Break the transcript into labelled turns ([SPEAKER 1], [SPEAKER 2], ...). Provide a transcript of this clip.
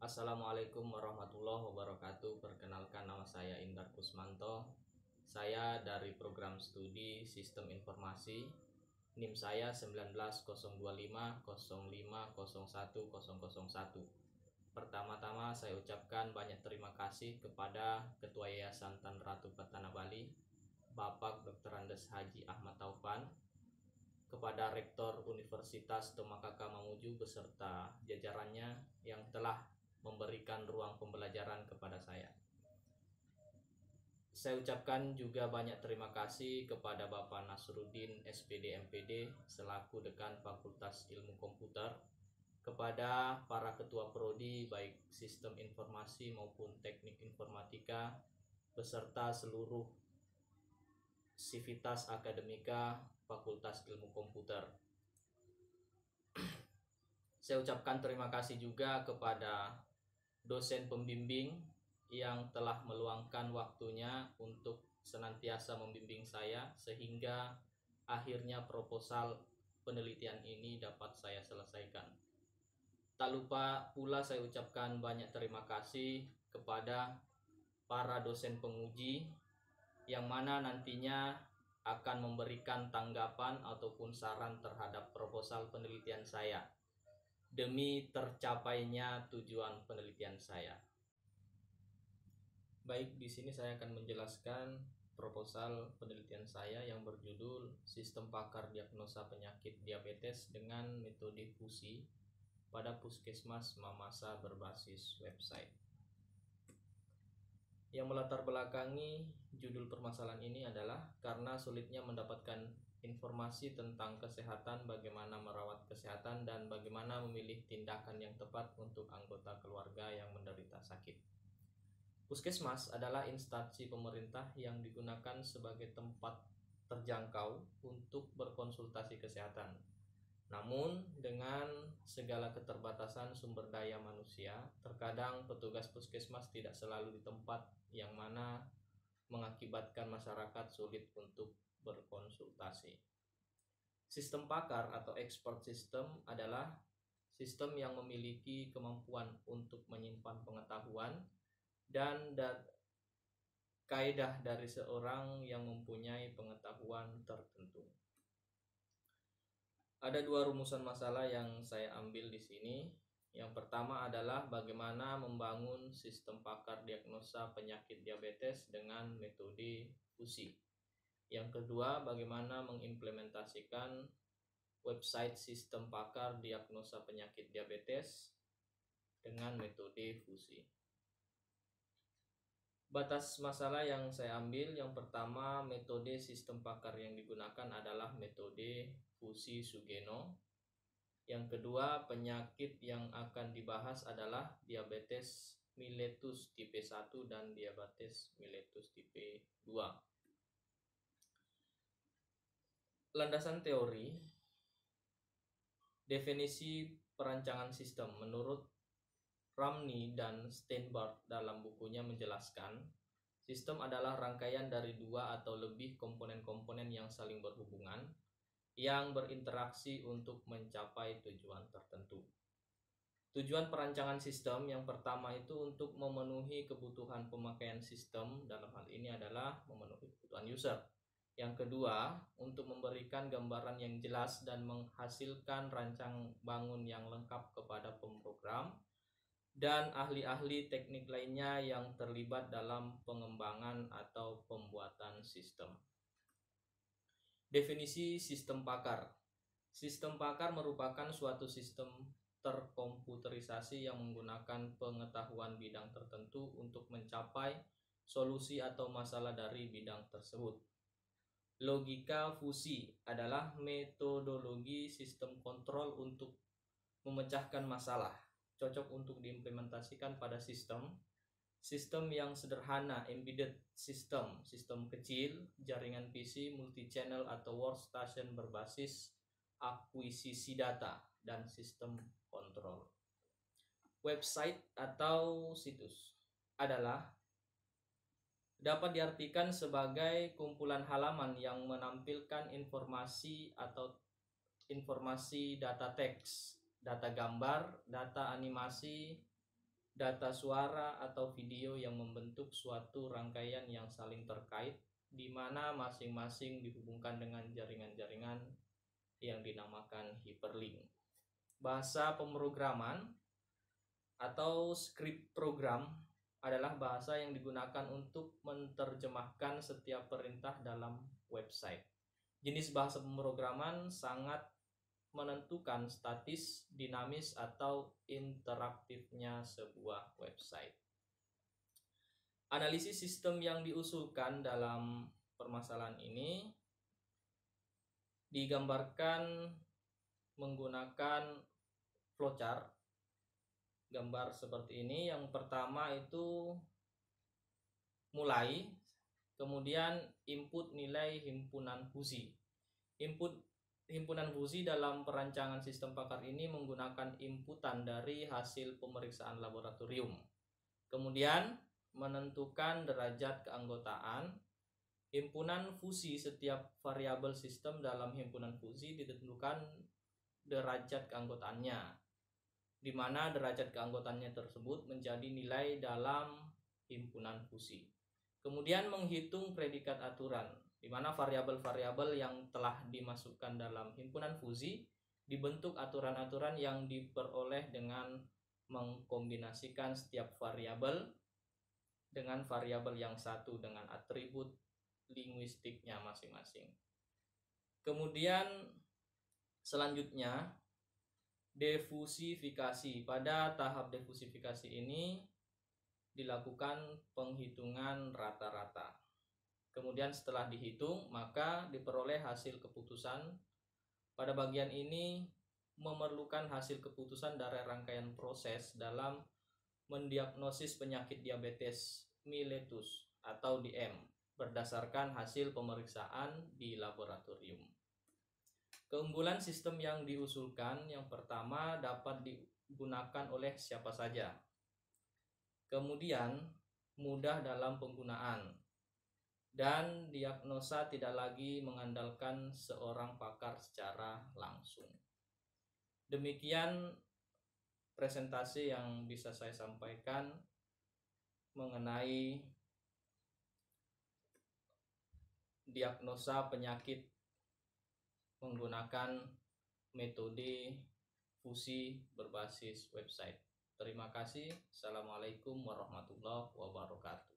[SPEAKER 1] Assalamualaikum warahmatullahi wabarakatuh. Perkenalkan, nama saya Indar Kusmanto. Saya dari program studi Sistem Informasi. NIM saya 19.025.05.01.001. Pertama-tama saya ucapkan banyak terima kasih kepada Ketua Yayasan Tan Ratu Patana Bali, Bapak Dr. Andes Haji Ahmad Taufan, kepada Rektor Universitas Tomakaka Mamuju beserta jajarannya yang telah memberikan ruang pembelajaran kepada saya. Saya ucapkan juga banyak terima kasih kepada Bapak Nasruddin SPD MPD selaku Dekan Fakultas Ilmu Komputer, kepada para ketua prodi baik Sistem Informasi maupun Teknik Informatika beserta seluruh sivitas akademika Fakultas Ilmu Komputer. Saya ucapkan terima kasih juga kepada dosen pembimbing yang telah meluangkan waktunya untuk senantiasa membimbing saya sehingga akhirnya proposal penelitian ini dapat saya selesaikan. Tak lupa pula saya ucapkan banyak terima kasih kepada para dosen penguji yang mana nantinya akan memberikan tanggapan ataupun saran terhadap proposal penelitian saya demi tercapainya tujuan penelitian saya. Baik, di sini saya akan menjelaskan proposal penelitian saya yang berjudul Sistem Pakar Diagnosa Penyakit Diabetes dengan Metode Fusi pada Puskesmas Mamasa berbasis website. Yang melatar belakangi judul permasalahan ini adalah karena sulitnya mendapatkan informasi tentang kesehatan, bagaimana merawat kesehatan, dan bagaimana memilih tindakan yang tepat untuk anggota keluarga yang menderita sakit. Puskesmas adalah instansi pemerintah yang digunakan sebagai tempat terjangkau untuk berkonsultasi kesehatan. Namun, dengan segala keterbatasan sumber daya manusia, terkadang petugas puskesmas tidak selalu di tempat yang mana mengakibatkan masyarakat sulit untuk berkonsultasi. Sistem pakar atau expert system adalah sistem yang memiliki kemampuan untuk menyimpan pengetahuan dan kaidah dari seorang yang mempunyai pengetahuan tertentu. Ada dua rumusan masalah yang saya ambil di sini. Yang pertama adalah bagaimana membangun sistem pakar diagnosa penyakit diabetes dengan metode fusi. Yang kedua, bagaimana mengimplementasikan website sistem pakar diagnosa penyakit diabetes dengan metode fusi. Batas masalah yang saya ambil, yang pertama, metode sistem pakar yang digunakan adalah metode fusi Sugeno. Yang kedua, penyakit yang akan dibahas adalah diabetes mellitus tipe 1 dan diabetes mellitus tipe 2. Landasan teori, definisi perancangan sistem menurut Ramni dan Steinbart dalam bukunya menjelaskan, sistem adalah rangkaian dari dua atau lebih komponen-komponen yang saling berhubungan yang berinteraksi untuk mencapai tujuan tertentu. Tujuan perancangan sistem yang pertama itu untuk memenuhi kebutuhan pemakaian sistem, dalam hal ini adalah memenuhi kebutuhan user. Yang kedua, untuk memberikan gambaran yang jelas dan menghasilkan rancang bangun yang lengkap kepada pemrogram dan ahli-ahli teknik lainnya yang terlibat dalam pengembangan atau pembuatan sistem. Definisi sistem pakar. Sistem pakar merupakan suatu sistem terkomputerisasi yang menggunakan pengetahuan bidang tertentu untuk mencapai solusi atau masalah dari bidang tersebut. Logika fusi adalah metodologi sistem kontrol untuk memecahkan masalah, cocok untuk diimplementasikan pada sistem yang sederhana, embedded system, sistem kecil, jaringan PC, multi-channel atau workstation berbasis akuisisi data, dan sistem kontrol. Website atau situs adalah dapat diartikan sebagai kumpulan halaman yang menampilkan informasi atau informasi data teks, data gambar, data animasi, data suara atau video yang membentuk suatu rangkaian yang saling terkait, di mana masing-masing dihubungkan dengan jaringan-jaringan yang dinamakan hyperlink. Bahasa pemrograman atau script program adalah bahasa yang digunakan untuk menerjemahkan setiap perintah dalam website. Jenis bahasa pemrograman sangat menentukan statis, dinamis, atau interaktifnya sebuah website. Analisis sistem yang diusulkan dalam permasalahan ini digambarkan menggunakan flowchart. Gambar seperti ini. Yang pertama itu mulai, kemudian input nilai himpunan fusi. Input himpunan fusi dalam perancangan sistem pakar ini menggunakan inputan dari hasil pemeriksaan laboratorium. Kemudian menentukan derajat keanggotaan. Himpunan fusi, setiap variabel sistem dalam himpunan fusi ditentukan derajat keanggotaannya, di mana derajat keanggotaannya tersebut menjadi nilai dalam himpunan fusi. Kemudian menghitung predikat aturan, di mana variabel-variabel yang telah dimasukkan dalam himpunan fusi dibentuk aturan-aturan yang diperoleh dengan mengkombinasikan setiap variabel dengan variabel yang satu dengan atribut linguistiknya masing-masing. Kemudian selanjutnya defusifikasi. Pada tahap defusifikasi ini dilakukan penghitungan rata-rata. Kemudian setelah dihitung, maka diperoleh hasil keputusan. Pada bagian ini memerlukan hasil keputusan dari rangkaian proses dalam mendiagnosis penyakit diabetes mellitus atau DM berdasarkan hasil pemeriksaan di laboratorium. Keunggulan sistem yang diusulkan, yang pertama, dapat digunakan oleh siapa saja. Kemudian mudah dalam penggunaan, dan diagnosa tidak lagi mengandalkan seorang pakar secara langsung. Demikian presentasi yang bisa saya sampaikan mengenai diagnosa penyakit menggunakan metode fusi berbasis website. Terima kasih. Assalamualaikum warahmatullahi wabarakatuh.